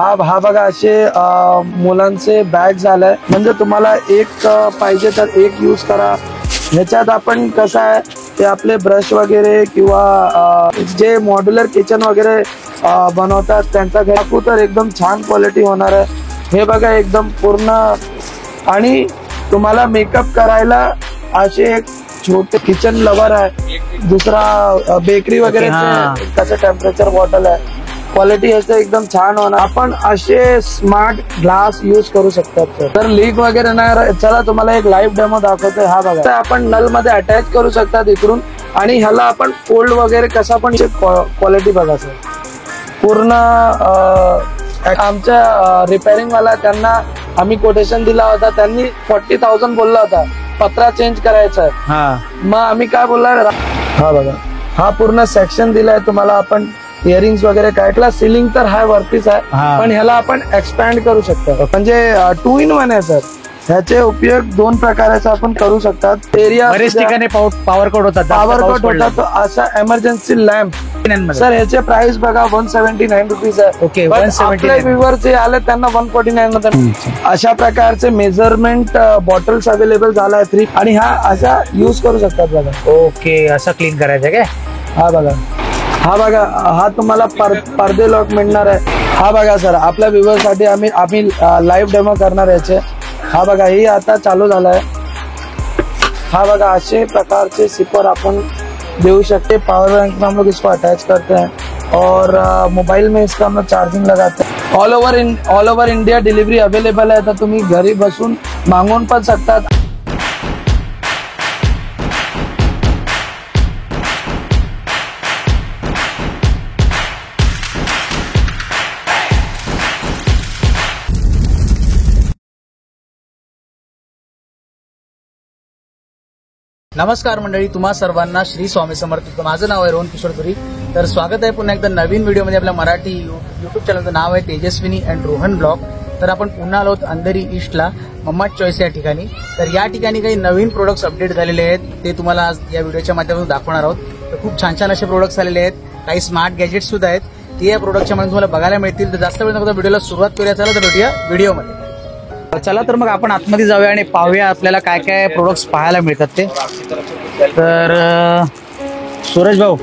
हा बघा असे मुलांचे बॅग झालाय, म्हणजे तुम्हाला एक पाहिजे तर एक यूज करा। ह्याच्यात आपण कसं आहे ते आपले ब्रश वगैरे किंवा जे मॉड्युलर किचन वगैरे बनवतात त्यांचा टाकू तर एकदम छान क्वालिटी होणार आहे। हे बघा एकदम पूर्ण, आणि तुम्हाला मेकअप करायला असे एक छोटे किचन लवर आहे। दुसरा बेकरी वगैरे कसं टेम्परेचर बॉटल आहे, क्वालिटी याचं एकदम छान होणार। आपण असे स्मार्ट ग्लास यूज करू शकतात, तर लीक वगैरे नाही। चला तुम्हाला एक लाईव्ह डेमो दाखवतोय। हा बघा, आपण नल मध्ये अटॅच करू शकतात इकडून, आणि ह्याला आपण फोल्ड वगैरे कसा पण, क्वालिटी बघा सर पूर्ण। आमच्या रिपेअरिंग वाला त्यांना आम्ही कोटेशन दिला होता, त्यांनी 40,000 बोलला होता पत्रा चेंज करायचा आहे। मग आम्ही काय बोलणार, हा बघा हा पूर्ण सेक्शन दिलाय तुम्हाला। आपण इयरिंग्स वगैरे काढला, सिलिंग तर हाय वरतीच आहे, पण ह्याला आपण एक्सपॅन्ड करू शकतो, म्हणजे 2 in 1 आहे सर। ह्याचे उपयोग 2 प्रकाराचे आपण करू शकतात। एरिया बरेच ठिकाणी पॉवर कट होतात, असा इमर्जन्सी लॅम्प सर ह्याचे प्राइस बघा 179 रुपीज आहे। ओके, आपले व्ह्यूअर जे आले त्यांना 149 मध्ये अशा प्रकारचे मेजरमेंट बॉटल्स अवेलेबल झालाय 3, आणि हा असा यूज करू शकतात बघा। ओके, असं क्लीन करायचं काय? हा बघा हा तुम्हाला पडदे लॉक मिळणार आहे। हा बघा सर, आपल्या व्ह्यूअर साठी आम्ही लाईव्ह डेमो करणार याचे। हा बघा ही आता चालू झालाय। हा बघा असे प्रकारचे सिपर अपन देऊ सकते। पावर बैंक में हम लोग इसको अटैच करते हैं और मोबाइल में इसका हम लोग चार्जिंग लगाते हैं। All over India delivery available है, तर तुम्ही घरी बसून मागवून पण शकतात। नमस्कार मंडळी, तुम्हा सर्वांना श्री स्वामी समर्थ। माझं नाव आहे रोहन किशोर पुरी। तर स्वागत आहे पुन्हा एकदा नवीन व्हिडिओमध्ये। आपल्या मराठी युट्यूब चॅनलचं नाव आहे तेजस्विनी अँड रोहन ब्लॉग। तर आपण पुन्हा आलो अंधेरी ईस्टला मम्मा चॉईस या ठिकाणी। तर या ठिकाणी काही नवीन प्रोडक्ट्स अपडेट झालेले आहेत, ते तुम्हाला आज या व्हिडिओच्या माध्यमातून दाखवणार आहोत। तर खूप छान छान असे प्रोडक्ट्स आलेले आहेत, काही स्मार्ट गॅजेट्स सुद्धा आहेत, ते या प्रोडक्टच्या मध्ये तुम्हाला बघायला मिळतील। तर जास्त वेळ नको व्हिडिओला सुरुवात करूया, चला तर भेटूया व्हिडिओमध्ये। चला तर मग आपण आतमध्ये जाऊया आणि पाहूया आपल्याला काय काय प्रोडक्ट्स पाहायला मिळतात ते। तर सूरज भाऊ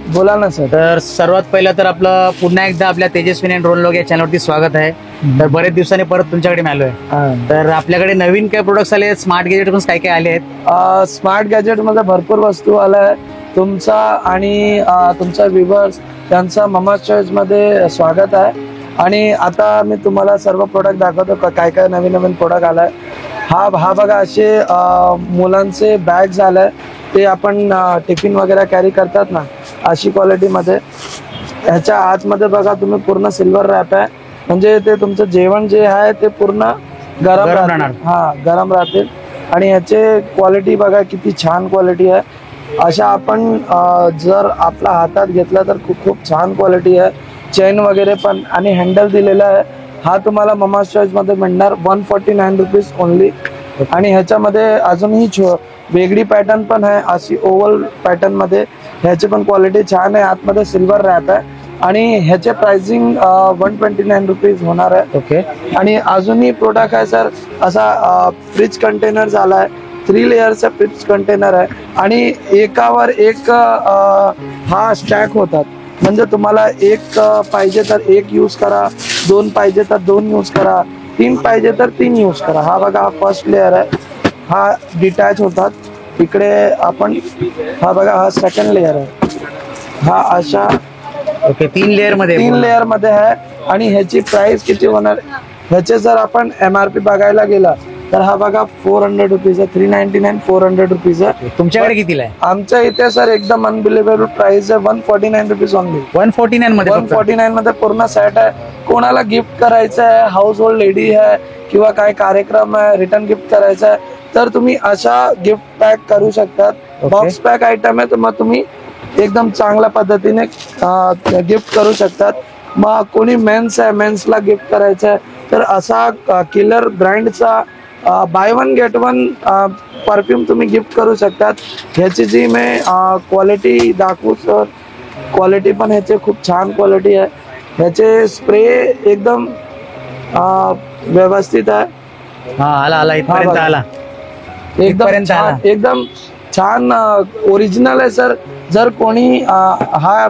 बोला ना सर। तर सर्वात पहिलं तर आपलं पुन्हा एकदा आपल्या तेजस्विनी अँड रोहन ब्लॉग या चॅनलवरती स्वागत आहे। तर बरेच दिवसांनी परत तुमच्याकडे मी आलोय। तर आपल्याकडे नवीन काय प्रोडक्ट्स आले आहेत, स्मार्ट गॅजेट पण काय काय आले आहेत? स्मार्ट गॅजेट मध्ये भरपूर वस्तू आलाय तुमचा, आणि तुमचा व्ह्यूअर्स त्यांचा मम्मा चॉईस मध्ये स्वागत आहे। आणि आता मी तुम्हाला सर्व प्रोडक्ट दाखवतो, काय काय नवीन नवीन प्रोडक्ट आलाय। हा बघा असे मुलांचे बॅग झालाय, ते आपण टिफिन वगैरे कॅरी करतात ना, अशी क्वालिटी मध्ये। ह्याच्या आतमध्ये बघा तुम्ही पूर्ण सिल्वर रॅप आहे, म्हणजे ते तुमचं जेवण जे आहे ते पूर्ण गरम राहणार। गरम राहतील, आणि ह्याचे क्वालिटी बघा किती छान क्वालिटी आहे। अशा आपण जर आपल्या हातात घेतला तर खूप छान क्वालिटी आहे। चेन वगैरे पण आणि हँडल दिलेला आहे। हा तुम्हाला मम्मा चॉईस मध्ये मिळणार 149 रुपीज ओनली। आणि ह्याच्यामध्ये अजूनही वेगळी पॅटर्न पण आहे, अशी ओव्हल पॅटर्न मध्ये। ह्याची पण क्वालिटी छान आहे, आतमध्ये सिल्वर रॅप आहे, आणि ह्याचे प्राइसिंग 129 रुपीज होणार आहे। ओके, आणि अजूनही प्रोडक्ट आहे सर, असा फ्रिज कंटेनर झाला आहे, 3 लेअरचा फ्रिज कंटेनर आहे, आणि एकावर एक हा स्टॅक होतात, म्हणजे तुम्हाला एक पाहिजे तर एक यूज करा, 2 पाहिजे तर 2 यूज करा, 3 पाहिजे तर 3 यूज करा। हा बघा हा फर्स्ट लेअर आहे, हा डिटॅच होतात इकडे आपण। हा बघा हा सेकंड लेअर आहे, हा अशा ओके 3 लेअर मध्ये आहे। आणि ह्याची प्राइस किती होणार, ह्याचे जर आपण MRP बघायला गेला तर हा बघा 400 रुपीज आहे, 399 400 रुपीज आहे। तुमच्याकडे कितीला आहे? आमच्या इथे सर एकदम अनबिलिव्हेबल प्राइस आहे, 149 रुपीज ओनली। 149 मध्ये पूर्ण सेट आहे। कोणाला गिफ्ट करायचं आहे, हाऊस होल्ड लेडी आहे किंवा काय कार्यक्रम आहे, रिटर्न गिफ्ट करायचं आहे, तर तुम्ही अशा गिफ्ट पॅक करू शकतात। बॉक्स पॅक आयटम आहे, तर मग तुम्ही एकदम चांगल्या पद्धतीने गिफ्ट करू शकतात। मग कोणी मेन्स आहे, मेन्सला गिफ्ट करायचं आहे, तर असा किलर ब्रँडचा बाय 1 गेट 1 परफ्यूम तुम्ही गिफ्ट करू शकतात। ह्याची जी मी क्वालिटी दाखवू सर, क्वालिटी पण ह्याची खूप छान क्वालिटी आहे। ह्याचे स्प्रे एकदम व्यवस्थित आहे. हा आला इथपर्यंत बघा. आला. एकदम इथपर्यंत छान आला. एकदम छान ओरिजिनल आहे सर. जर कोणी हा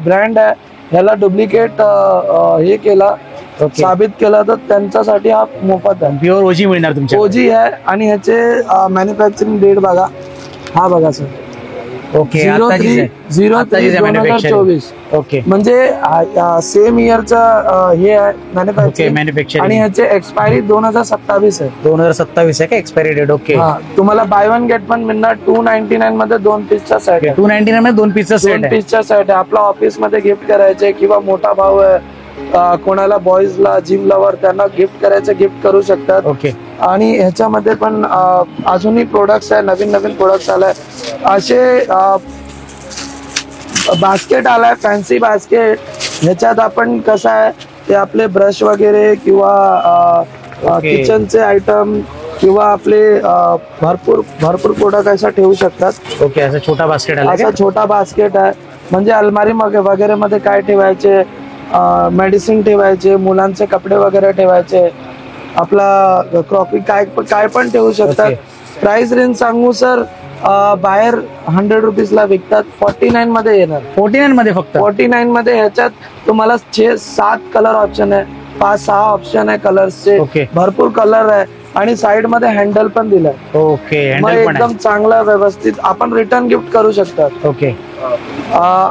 ब्रँड आहे ह्याला डुप्लिकेट हे केला ओके. साबित केला तर त्यांच्यासाठी हा मोफत आहे. प्युअर ओजी मिळणार तुमच्या. ओजी आहे आणि ह्याचे मॅन्युफॅक्चरिंग डेट बघा. हा बघा सर. ओके. 03/2024 ओके. म्हणजे सेम इयरचा हे आहे ओके. मॅन्युफॅक्चरिंग. आणि मॅन्युफॅक्चरिंग ह्याचे एक्सपायरी 2027 आहे. 2027 आहे का एक्सपायरी डेट? ओके. हा तुम्हाला बाय वन गेट वन मिळणार. 299 मध्ये 2 पीसचा सेट आहे. 299 मध्ये 2 पीसचा सेट 2 आहे. पीसचा सेट आहे. आपला ऑफिस मध्ये गिफ्ट करायचे किंवा मोठा भाऊ आहे कोणाला बॉईजला जिम लवर त्यांना गिफ्ट करायचं गिफ्ट करू शकतात. ओके. आणि ह्याच्यामध्ये पण अजूनही प्रोडक्ट्स आहे. नवीन नवीन प्रोडक्ट्स आलाय. असे बास्केट आलाय फॅन्सी बास्केट. ह्याच्यात आपण कसं आहे ते आपले ब्रश वगैरे किंवा ओके. किचनचे आयटम किंवा आपले भरपूर भरपूर प्रोडक्ट असा ठेवू शकतात. ओके. असा छोटा बास्केट आला असा का? छोटा बास्केट आहे. म्हणजे अलमारी वगैरे मध्ये काय ठेवायचे, मेडिसिन ठेवायचे, मुलांचे कपडे वगैरे ठेवायचे, आपला क्रॉकरी काय पण ठेवू शकतात. ओके. प्राइस रेंज सांगू सर बाहेर 100 रुपीजला विकतात. 49 मध्ये येणार. 49 मध्ये फक्त. 49 मध्ये ह्याच्यात तुम्हाला 6-7 कलर ऑप्शन आहे. 5-6 ऑप्शन आहे कलर्सचे. ओके. भरपूर कलर आहे आणि साइड मध्ये हँडल पण दिलाय. ओके. मग हँडल पण एकदम चांगला व्यवस्थित आपण रिटर्न गिफ्ट करू शकतात. आहे. ओके.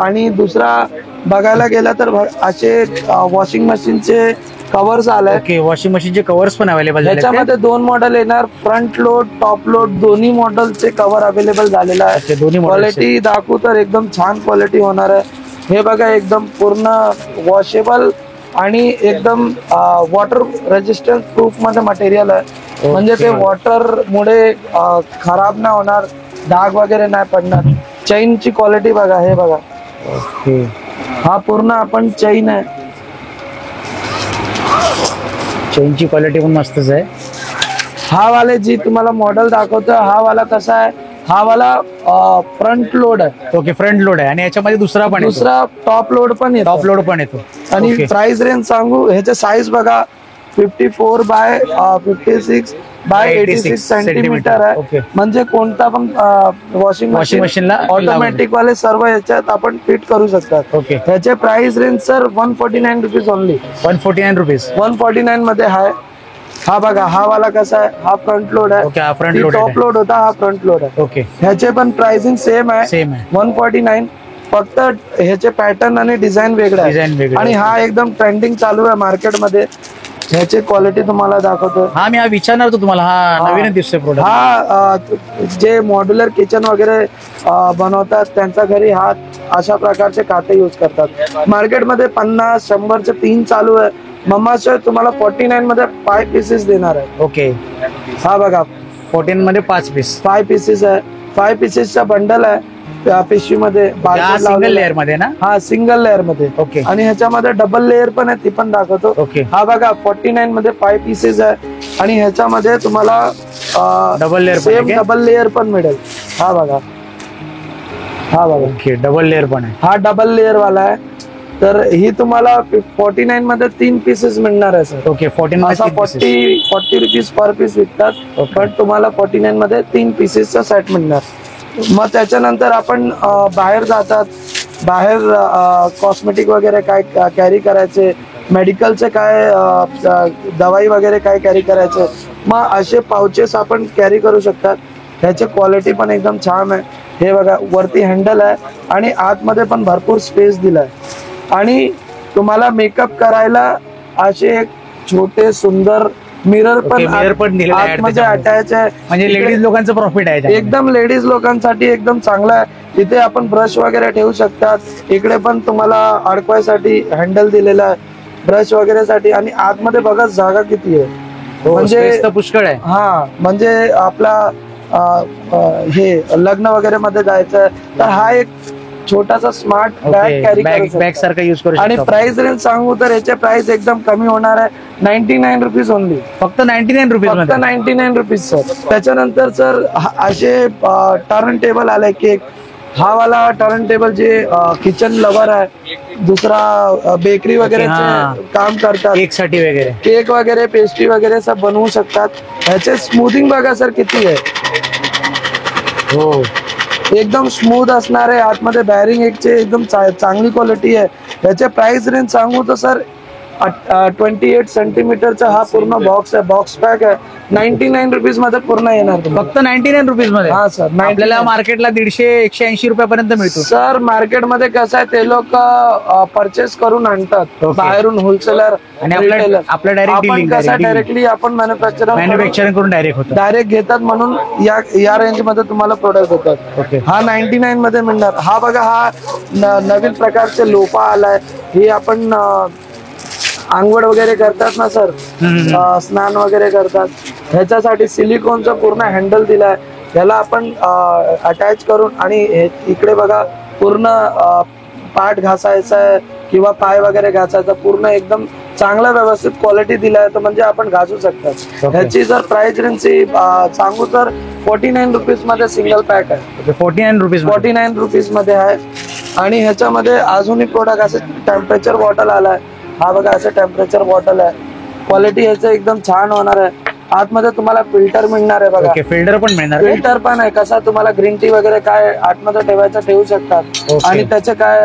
आणि दुसरा बघायला गेला तर असे वॉशिंग मशीनचे कव्हर्स आलाय. ओके. वॉशिंग मशीनचे कव्हर्स पण अवेलेबल झाले. त्याच्यामध्ये 2 मॉडेल येणार. फ्रंट लोड टॉप लोड दोन्ही मॉडेलचे कव्हर अवेलेबल झालेला आहे. दोन्ही क्वालिटी दाखवू तर एकदम छान क्वालिटी होणार आहे. हे बघा एकदम पूर्ण वॉशेबल आणि एकदम वॉटर रेजिस्टन्स प्रूफ मध्ये मटेरियल आहे. म्हणजे ते वॉटर मुळे खराब नाही होणार, डाग वगैरे नाही पडणार. चेनची क्वालिटी बघा. हे बघा. ओके. हा पूर्ण आपण चेन आहे. चेनची क्वालिटी पण मस्तच आहे. हा वाले जी तुम्हाला मॉडेल दाखवतो हा वाला कसा आहे, हा वाला फ्रंट लोड आहे. ओके. फ्रंट लोड आहे आणि याच्यामध्ये दुसरा पण येतो. दुसरा टॉप लोड पण येतो. टॉप लोड पण येतो. आणि ओके. प्राइस रेंज सांगू ह्याचे साईज बघा 54/56/86 सेंटीमीटर आहे. ओके. म्हणजे कोणता पण वॉशिंग मशीनला ऑटोमॅटिक वाले सर्व ह्याच्यात आपण फिट करू शकतात. ओके. ह्याचे price range sir 149 rupees only. 149 rupees. 149 मध्ये आहे. हा बघा हा वाला कसा आहे, हा फ्रंट लोड आहे. ओके. हा फ्रंट लोड टॉप लोड होता, हा फ्रंट लोड आहे. ओके. ह्याचे पण प्राइसिंग सेम आहे. सेम आहे. 149. फक्त ह्याचे पॅटर्न आणि डिझाईन वेगळं आहे. डिझाईन वेगळं. आणि हा एकदम ट्रेंडिंग चालू आहे मार्केटमध्ये. ह्याची क्वालिटी तुम्हाला दाखवतो. हा मी विचारणार होतो तुम्हाला. हा नवीनच दिसतोय प्रोडक्ट. हा जे मॉड्युलर किचन वगैरे बनवतात त्यांच्या घरी हा अशा प्रकारचे काटे युज करतात. मार्केटमध्ये 50-100चे 3 चालू आहे. मम्माचं तुम्हाला 49 मध्ये 5 पीसेस देणार आहे. ओके. हा बघा 14 मध्ये 5 पीस. 5 पीसेस आहे. 5 पीसेसचा बंडल आहे पिशवीमध्ये. सिंगल लेअर मध्ये ना? हा सिंगल लेअर मध्ये. ओके. आणि ह्याच्यामध्ये डबल लेअर पण आहे, ती पण दाखवतो. ओके. हा बघा 49 मध्ये 5 पीसेस आहे. आणि ह्याच्यामध्ये तुम्हाला double layer same double layer पण मिळेल. हा बघा. हा बघा. ओके. डबल लेअर पण आहे. हा डबल लेअर वाला आहे. तर ही तुम्हाला 49 मध्ये 3 पीसेस मिळणार आहे सर. ओके. 14 असा 40 रुपीज पर पीस विकतात. पण तुम्हाला 49 मध्ये 3 पीसेसचा सेट मिळणार. मग त्याच्यानंतर आपण बाहेर जातात, बाहेर कॉस्मेटिक वगैरे काय कॅरी करायचे, मेडिकलचे काय दवाई वगैरे काय कॅरी करायचे, मग असे पाउचेस आपण कॅरी करू शकतात. ह्याची क्वालिटी पण एकदम छान आहे. हे बघा वरती हँडल आहे आणि आतमध्ये पण भरपूर स्पेस दिलाय. आणि तुम्हाला मेकअप करायला असे एक छोटे सुंदर मिरर पण आतमध्ये अटॅच आहे. म्हणजे लेडीज लोकांचं प्रॉफिट आहे. एकदम लेडीज लोकांसाठी एकदम चांगला आहे. तिथे आपण ब्रश वगैरे ठेवू शकतात. इकडे पण तुम्हाला अडकवायसाठी हँडल दिलेला आहे ब्रश वगैरे साठी. आणि आतमध्ये बघा जागा किती आहे. म्हणजे पुष्कळ आहे. हा म्हणजे आपला हे लग्न वगैरे मध्ये जायचं तर हा एक छोटासा स्मार्ट बॅग कॅरी बॅग सारखा यूज करू. आणि प्राइस रेंज सांगू तर याचे प्राइस एकदम कमी होणार आहे. 99 रुपीज ओनली. फक्त 99 रुपीज. फक्त 99 रुपीज सर. त्याच्यानंतर सर असे टर्न टेबल आले केक हा वाला टर्न टेबल जे किचन लवर आहे, दुसरा बेकरी वगैरे हा. काम करतात, केक साठी वगैरे. केक वगैरे पेस्ट्री वगैरे सब बनवू शकतात. ह्याचे स्मूथिंग बघा सर किती आहे, हो एकदम स्मूथ असणार आहे. आतमध्ये बॅरिंग एकचे एकदम चांगली क्वालिटी आहे. याचे प्राइस रेंज सांगू तर सर 28 सेंटीमीटरचा हा पूर्ण बॉक्स आहे, बॉक्स पॅक आहे. 99 रुपीज मध्ये पूर्ण येणार तुम्हाला. फक्त 99 रुपीज मध्ये. हा सर, आपल्याला मार्केटला 150-180 रुपयापर्यंत मिळतो. सर मार्केटमध्ये कसं आहे, ते लोक परचेस करून आणतात बाहेरून होलसेलर आणि आपल्या डायरेक्टली आपण मॅन्युफॅक्चरिंग करून डायरेक्ट घेतात, म्हणून या रेंज मध्ये तुम्हाला प्रोडक्ट होतात. हा 99 मध्ये मिळणार. हा बघा, हा नवीन प्रकारचे लोपा आलाय. हे आपण आंघोळ वगैरे करतात ना सर, स्नान वगैरे करतात, ह्याच्यासाठी सिलिकॉनचं पूर्ण हँडल दिलाय. ह्याला आपण अटॅच करून, आणि इकडे बघा पूर्ण पाठ घासायचा आहे किंवा पाय वगैरे घासायचा, पूर्ण एकदम चांगला व्यवस्थित क्वालिटी दिलाय, तर म्हणजे आपण घासू शकतात. ह्याची जर प्राइस रेंज सांगू तर 49 रुपीज मध्ये सिंगल पॅक आहे. 49 रुपीज मध्ये आहे. आणि ह्याच्यामध्ये अजूनही प्रोडक्ट असे टेम्परेचर बॉटल आलाय. हा बघा, असं टेम्परेचर बॉटल आहे. क्वालिटी ह्याचं एकदम छान होणार आहे. आतमध्ये तुम्हाला फिल्टर मिळणार आहे बघा. फिल्टर पण मिळणार. फिल्टर पण आहे. कसा तुम्हाला ग्रीन टी वगैरे काय आतमध्ये ठेवायचं ठेवू शकतात. आणि त्याचे काय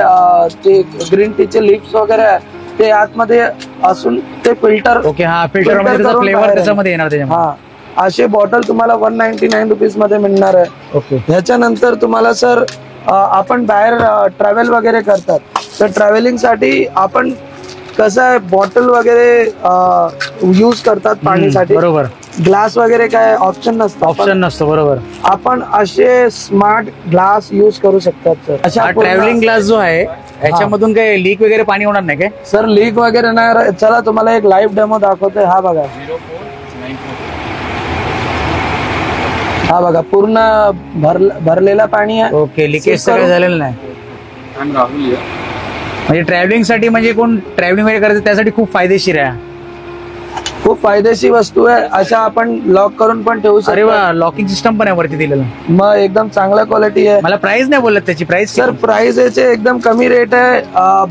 ते ग्रीन टीचे लिप्स वगैरे आहे, ते आतमध्ये असून ते फिल्टर. फ्लेवर त्याच्यामध्ये येणार. हा, असे बॉटल तुम्हाला 199 रुपीज मध्ये मिळणार आहे. ह्याच्यानंतर तुम्हाला सर आपण बाहेर ट्रॅव्हल वगैरे करतात, तर ट्रॅव्हलिंग साठी आपण कसं आहे, बॉटल वगैरे यूज करतात पाणीसाठी. बरोबर. ग्लास वगैरे काय ऑप्शन नसतो. बरोबर. आपण असे स्मार्ट ग्लास यूज करू शकतात सर. अशा ट्रॅव्हलिंग ग्लास जो आहे, ह्याच्यामधून काही लीक वगैरे पाणी होणार नाही काय सर? लीक वगैरे नाही. चला तुम्हाला एक लाईव्ह डेमो दाखवतोय. हा बघा, हा बघा, पूर्ण भरलेला पाणी आहे. ओके, लिकेज काय झालेलं नाही. म्हणजे ट्रॅव्हलिंग साठी, म्हणजे कोण ट्रॅव्हलिंग वगैरे करायचं त्यासाठी खूप फायदेशीर आहे. खूप फायदेशीर वस्तू आहे. अशा आपण लॉक करून पण ठेवू शकतो. अरे वा, लॉकिंग सिस्टम पण आहे वरती दिलेलं. मग एकदम चांगला क्वालिटी आहे. मला प्राइस नाही बोलत त्याची. प्राइस सर, प्राइस याचे एकदम कमी रेट आहे.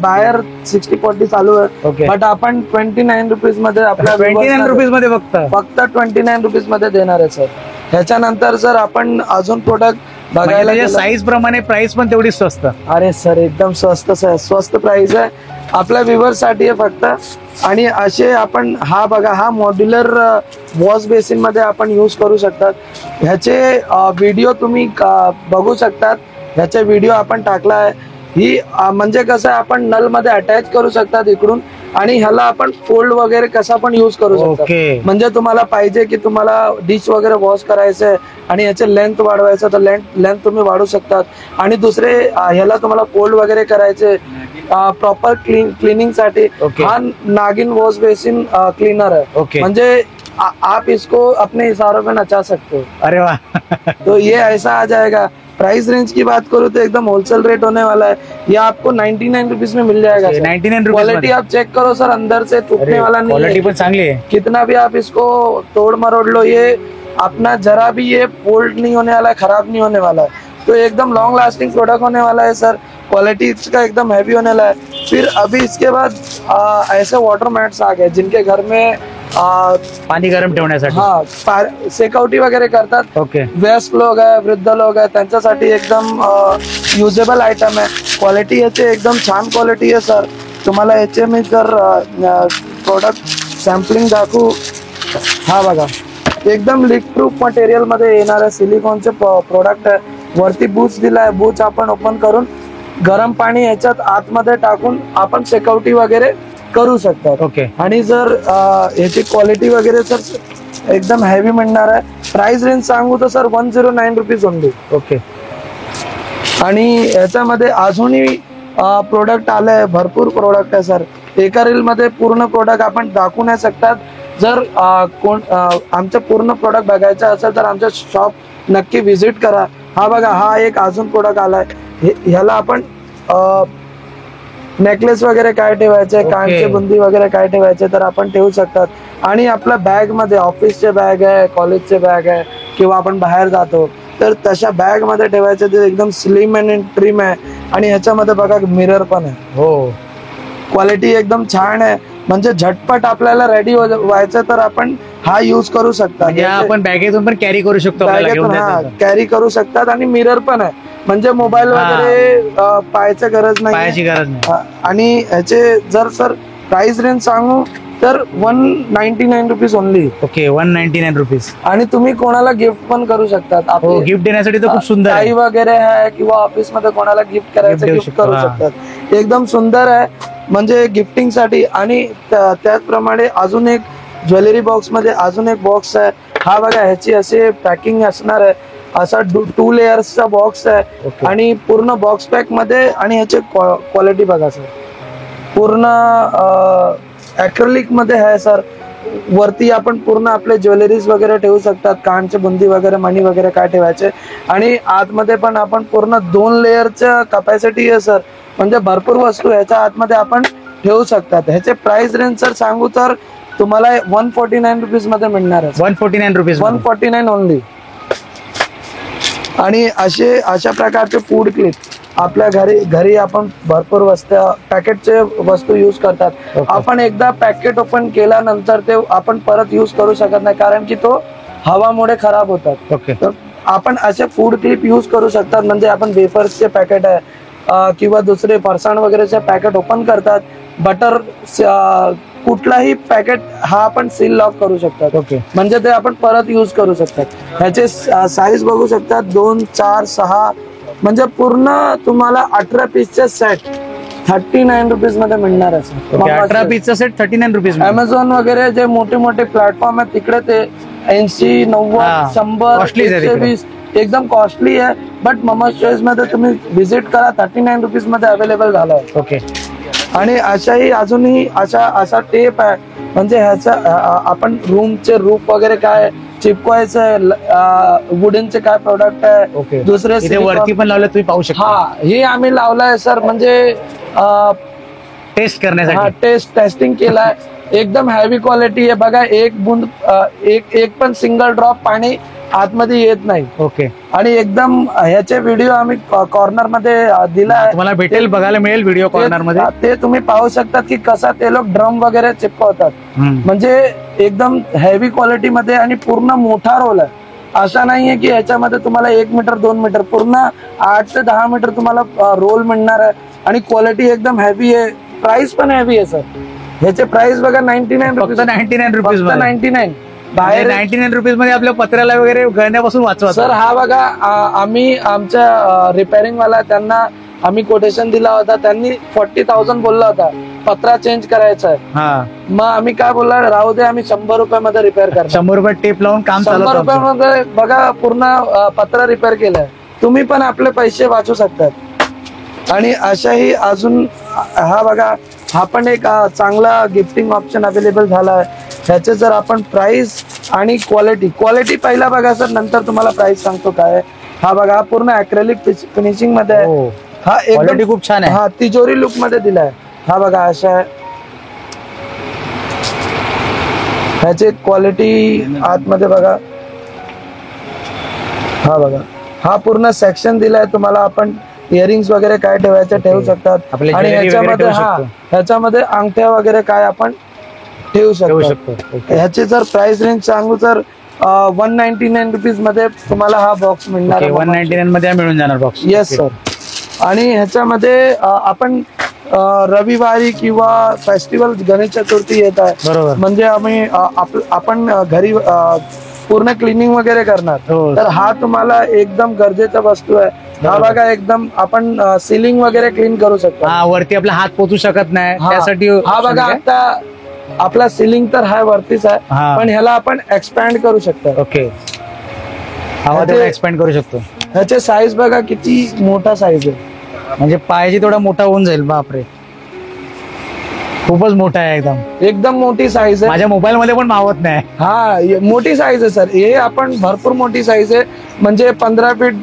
बाहेर 60-40 चालू आहे, बट आपण 29 रुपीज मध्ये, आपल्या 29 रुपीज मध्ये फक्त 29 रुपीज मध्ये देणार आहे सर. ह्याच्यानंतर सर आपण अजून प्रोडक्ट बघायला, साईज प्रमाणे प्राइस पण तेवढी स्वस्त. अरे सर, एकदम स्वस्त प्राइस आहे आपल्या व्ह्यूअर्स साठी आहे फक्त. आणि असे आपण, हा बघा, हा मॉड्युलर वॉश बेसिन मध्ये आपण यूज करू शकतात. ह्याचे व्हिडिओ तुम्ही बघू शकतात. ह्याचे व्हिडिओ आपण टाकला आहे. ही म्हणजे कसं आहे, आपण नल मध्ये अटॅच करू शकतात इकडून, आणि ह्याला आपण फोल्ड वगैरे कसा पण यूज करू शकतो. म्हणजे तुम्हाला पाहिजे की तुम्हाला डिश वगैरे वॉश करायचंय आणि याचे लेंथ वाढवायचं, तर लेंथ तुम्ही वाढू शकतात. आणि दुसरे ह्याला तुम्हाला फोल्ड वगैरे करायचे प्रॉपर क्लीनिंग साठी, हा नागिन वॉश बेसिन क्लीनर है. म्हणजे आप इसको अपने हिसाब में नचा सकते हो. अरे वाह. तो ये ऐसा आ जाएगा. प्राइस रेंज की बात करूँ तो एकदम होलसेल रेट होने वाला है. ये आपको 99 रुपीज में मिल जाएगा. 99 रुपीज. क्वालिटी आप चेक करो सर, अंदर से टूटने वाला नहीं है. क्वालिटी पण चांगली है. कितना भी आप इसको तोड़ मरोड़ लो, ये अपना जरा भी ये फोल्ड नहीं होने वाला है, खराब नहीं होने वाला है. तो एकदम लॉन्ग लास्टिंग प्रोडक्ट होने वाला है सर. क्वालिटी इसका एकदम हैवी होने वाला है. फिर अभी इसके बाद ऐसे वाटर मैट्स आ गए जिनके घर में पाणी गरम ठेवण्यासाठी, हाँ, सेकआउटी वगैरे करतात. वयस्क लोग आहे, वृद्ध लोग आहे, त्यांच्यासाठी एकदम युजेबल आयटम आहे. क्वालिटी याची एकदम छान क्वालिटी आहे सर. तुम्हाला याचे मी जर प्रोडक्ट सॅम्पलिंग दाखवू, हा बघा, एकदम लीक प्रूफ मटेरियल मध्ये येणारे सिलिकॉनचे प्रोडक्ट आहे. वरती बूच दिलाय. बूच आपण ओपन करून गरम पाणी याच्यात आतमध्ये टाकून आपण सेकआउटी वगैरे करू शकतात. आणि जर याची क्वालिटी वगैरे सर एकदम हेवी मिळणार आहे. प्राइस रेंज सांगू तर सर 109 रुपीज ओनली. आणि याच्यामध्ये अजूनही प्रोडक्ट आले, भरपूर प्रोडक्ट आहे सर. एका रील मध्ये पूर्ण प्रोडक्ट आपण दाखवू नाही शकतात. जर कोण आमचं पूर्ण प्रोडक्ट बघायचं असेल तर आमचं शॉप नक्की व्हिजिट करा. हा बघा, हा एक अजून प्रोडक्ट आलाय. ह्याला आपण नेकलेस वगैरे काय ठेवायचे, कानचे बुंदी वगैरे काय ठेवायचे, तर आपण ठेवू शकतात. आणि आपल्या बॅग मध्ये ऑफिसचे बॅग आहे, कॉलेजचे बॅग आहे, किंवा आपण बाहेर जातो तर तशा बॅग मध्ये ठेवायचं. ते एकदम स्लिम अँड ट्रिम आहे आणि ह्याच्यामध्ये बघा मिरर पण आहे. हो, क्वालिटी एकदम छान आहे. म्हणजे झटपट आपल्याला रेडी व्हायचं तर आपण हा यूज करू शकता. म्हणजे आपण बॅगेतून पण कॅरी करू शकतो, आपल्याला घेऊन जायचं तर. कॅरी करू शकतात आणि मिरर पण आहे. म्हणजे मोबाईल वगैरे पाहायची गरज नाही, पायाची गरज नाही. आणि ह्याचे जर सर प्राइस रेंज सांगू तर 199 रुपीज ओनली. Okay, 199 rupees. आणि तुम्ही कोणाला गिफ्ट पण करू शकतात. हो, गिफ्ट देण्यासाठी तर खूप सुंदर ताई आहे. वगैरे आहे किंवा ऑफिस मध्ये कोणाला गिफ्ट करायचं, देऊ गिफ्ट शकतो, करू हा. शकतात. एकदम सुंदर आहे म्हणजे गिफ्टिंग साठी. आणि त्याचप्रमाणे अजून एक ज्वेलरी बॉक्स मध्ये अजून एक बॉक्स आहे. हा बघा, ह्याची असे पॅकिंग असणार आहे. असा 2 लेयर्सचा बॉक्स आहे. ओके. आणि पूर्ण बॉक्स पॅक मध्ये. आणि ह्याची क्वालिटी बघा सर, पूर्ण ॲक्रेलिक मध्ये आहे सर. वरती आपण पूर्ण आपले ज्वेलरीज वगैरे ठेवू शकतात, कानचे बुंदी वगैरे, मणी वगैरे काय ठेवायचे. आणि आतमध्ये पण आपण पूर्ण 2 लेअरच्या कपॅसिटी आहे सर. म्हणजे भरपूर वस्तू ह्याच्या आतमध्ये आपण ठेवू शकतात. ह्याचे प्राइस रेंज सर सांगू तर तुम्हाला 149 रुपीज मध्ये मिळणार आहे. 149 रुपीज. 149 ओनली. आणि अशा प्रकारचे फूड क्लिप आपल्या घरी आपण भरपूर पॅकेटचे वस्तू युज करतात. आपण एकदा पॅकेट ओपन केल्यानंतर ते आपण परत युज करू शकत नाही, कारण की तो हवामुळे खराब होतात. ओके. तर आपण असे फूड क्लिप युज करू शकतात. म्हणजे आपण वेफर्सचे पॅकेट आहे किंवा दुसरे फरसाण वगैरेचे पॅकेट ओपन करतात, बटर कुठलाही पॅकेट हा आपण सील लॉक करू शकतात. ओके. म्हणजे ते आपण परत युज करू शकतात. ह्याचे साईज बघू शकतात, 2, 4, 6, म्हणजे पूर्ण तुम्हाला 18 पीसचे सेट 39 रुपीज मध्ये मिळणार आहे. 18 पीसचा सेट 39 रुपीज. अमेझॉन वगैरे जे मोठे मोठे प्लॅटफॉर्म आहेत तिकडे ते 80, 90, 100, 120 एकदम कॉस्टली आहे. बट ममाज चॉईस मध्ये तुम्ही व्हिजिट करा, 39 रुपीज मध्ये अवेलेबल झाला आहे. ओके. आणि अजूनही असा टेप आहे. म्हणजे ह्याचा आपण रूमचे रूफ वगैरे काय चिपकवायचं, वुडनचे काय प्रोडक्ट आहे. ओके. दुसरे वरती पण लावलं, तुम्ही पाहू शकता. हा, हे आम्ही लावलाय सर. म्हणजे टेस्ट करण्यासाठी. टेस्टिंग केलाय. एकदम हेवी क्वालिटी आहे. बघा, एक बूंद एक पण सिंगल ड्रॉप पाणी आतमध्ये येत नाही. ओके. आणि एकदम ह्याचे व्हिडिओ आम्ही कॉर्नर मध्ये दिला, तुम्हाला भेटेल, बघायला मिळेल व्हिडिओ कॉर्नर मध्ये. ते तुम्ही पाहू शकतात की कसा ते लोक ड्रम वगैरे चिपकवतात. म्हणजे एकदम हेवी क्वालिटी मध्ये आणि पूर्ण मोठा रोल आहे. असा नाहीये की ह्याच्यामध्ये तुम्हाला 1 मीटर 2 मीटर, पूर्ण 8 ते 10 मीटर तुम्हाला रोल मिळणार आहे. आणि क्वालिटी एकदम हेवी आहे. प्राइस पण हेवी आहे सर. ह्याचे प्राइस बघा 99 रुपीज. 99 रुपीज. 99. बाहेर 99 रुपीज मध्ये आपल्या पत्र्याला वगैरे गळण्यापासून वाचवा सर. हा बघा, आम्ही आमच्या रिपेअरिंग वाला त्यांना आम्ही कोटेशन दिला होता. त्यांनी 40,000 बोलला होता पत्रा चेंज करायचा आहे. मग आम्ही काय बोलला, राहू दे, आम्ही 100 रुपयामध्ये रिपेअर करतो. 100 रुपये टेप लावून काम चालू. 100 रुपयामध्ये बघा पूर्ण पत्रा रिपेअर केलाय. तुम्ही पण आपले पैसे वाचू शकतात. आणि अशाही अजून हा बघा, हा पण एक चांगला गिफ्टिंग ऑप्शन अवेलेबल झाला आहे. ह्याचे जर आपण प्राइस आणि क्वालिटी पहिला बघा सर, नंतर तुम्हाला प्राइस सांगतो काय. हा बघा, पूर्ण ॲक्रेलिक फिनिशिंग मध्ये आहे. हा एकदम खूप छान आहे. हा तिजोरी लुक मध्ये दिलाय. हा बघा, अशा आहे. ह्याची क्वालिटी आतमध्ये बघा. हा बघा, हा पूर्ण सेक्शन दिलाय तुम्हाला. आपण इयरिंग्स वगैरे काय ठेवायचे ठेवू शकतात. आणि ह्याच्यामध्ये अंगठ्या वगैरे काय आपण ठेवू शकतो. ह्याची जर प्राइस रेंज सांगू तर 199 रुपीज मध्ये तुम्हाला हा बॉक्स मिळणार. 199 मध्ये मिळून जाणार बॉक्स. Yes sir. आणि ह्याच्यामध्ये आपण रविवारी किंवा फेस्टिवल गणेश चतुर्थी येत आहे, बरोबर. म्हणजे आम्ही आपण घरी पूर्ण क्लिनिंग वगैरे करणार, तर हा तुम्हाला एकदम गरजेचा वस्तू आहे. हा बघा, एकदम आपण सिलिंग वगैरे क्लीन करू शकतो. वरती आपला हात पोचू शकत नाही, त्यासाठी हा बघा, आता आपला सिलिंग तर हा वरतीच आहे, पण ह्याला आपण एक्सपॅन्ड करू शकतो. ओके. एक्सपॅन्ड करू शकतो. ह्याचे साईज बघा किती मोठा साईज आहे. म्हणजे पायाची थोडा मोठा होऊन जाईल. बापरे, खूपच मोठा आहे. एकदम मोठी साईज आहे. माझ्या मोबाईल मध्ये पण मावत नाही. हा, मोठी साईज आहे सर. हे आपण भरपूर मोठी साईज आहे. म्हणजे 15 फीट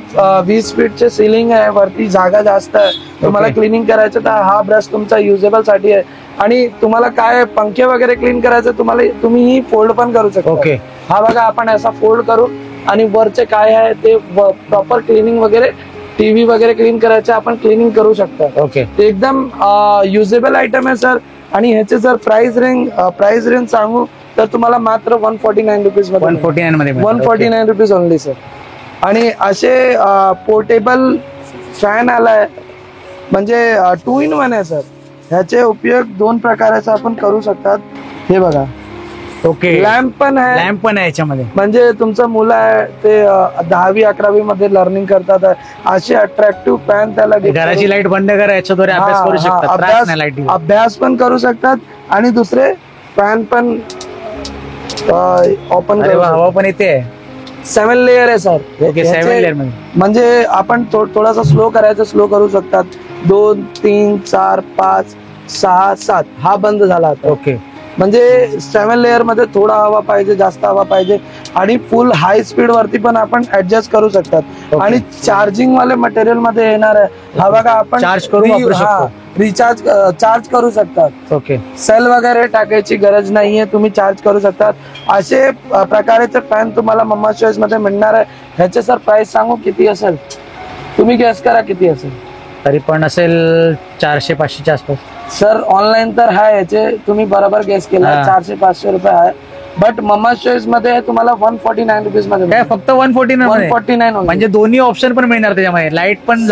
20 फीटचे सिलिंग आहे. वरती जागा जास्त आहे. तुम्हाला क्लिनिंग करायचं तर हा ब्रश तुमचा युजेबल साठी आहे. आणि तुम्हाला काय पंखे वगैरे क्लीन करायचं तुम्ही फोल्ड पण करू शकता. ओके. हा बघा, आपण असा फोल्ड करू आणि वरचे काय आहे ते प्रॉपर क्लिनिंग वगैरे, टीव्ही वगैरे क्लीन करायचे आपण क्लिनिंग करू शकता. ओके. ते एकदम युजेबल आयटम आहे सर. आणि ह्याचे जर प्राइस रेंज सांगू तर तुम्हाला मात्र 149 रुपीज मध्ये, 149 मध्ये 149 रुपीज ओनली सर. आणि असे पोर्टेबल फॅन आलाय, म्हणजे 2 in 1 आहे सर. ह्याचे उपयोग 2 प्रकाराचे आपण करू शकतात. हे बघा, ओके. लॅम्प पण आहे, लॅम्प पण आहे याच्यामध्ये. म्हणजे तुमचं मुलं आहे ते 10वी 11वी मध्ये लर्निंग करतात, असे अट्रॅक्टिव्ह फॅन त्याला घराची लाईट बंद करा, याच्याद्वारे अभ्यास करू शकतात, अभ्यास पण करू शकतात. आणि दुसरे फॅन पण ओपन हवा पण येते. 7 लेअर आहे सर. ओके, 7 लेअर मध्ये म्हणजे आपण थोडासा स्लो करायचं, स्लो करू शकतात. 2 3 4 5 6 7 हा बंद झाला आता. ओके. म्हणजे 7 लेअर मध्ये थोडा हवा पाहिजे, जास्त हवा पाहिजे. आणि फुल हाय स्पीड वरती पण आपण ऍडजस्ट करू शकतात. आणि चार्जिंग वाले मटेरियल मध्ये येणार आहे. हा बघा, आपण चार्ज करू वापरू शकतो, रिचार्ज चार्ज करू शकतात. ओके. सेल वगैरे टाकायची गरज नाहीये, तुम्ही चार्ज करू शकतात. असे प्रकारचे फॅन तुम्हाला मम्मा चॉईस मध्ये मिळणार आहे. ह्याचे सर प्राइस सांगू किती असेल? तुम्ही गेस करा किती असेल. तरी पण असेल 400-500च्या आसपास सर. ऑनलाईन तर आहे ह्याचे, तुम्ही बरोबर गेस केला, 400-500 रुपये आहे. बट मम्मा चॉईस मध्ये तुम्हाला 149 रुपीज मध्ये. काय फक्त 149 म्हणजे दोन्ही ऑप्शन पण मिळणार त्याच्यामध्ये. लाईट पण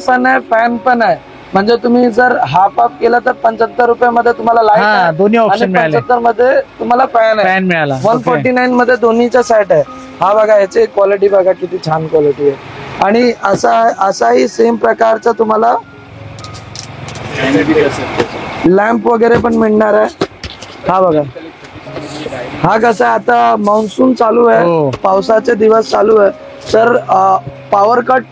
पण आहे, फॅन पण आहे. म्हणजे तुम्ही जर हाफ केलं तर 75 रुपयामध्ये तुम्हाला लाईट, दोन्ही ऑप्शन मिळाले. 75 मध्ये तुम्हाला फॅन मिळाला. 149 मध्ये दोन्हीचा सेट आहे. हा बघा, याची क्वालिटी बघा किती छान क्वालिटी आहे. आणि असाही सेम प्रकारचा तुम्हाला लॅम्प वगैरे पण मिळणार आहे. हा बघा, हा कसा आता मान्सून चालू आहे, पावसाचे दिवस चालू आहे, तर पॉवर कट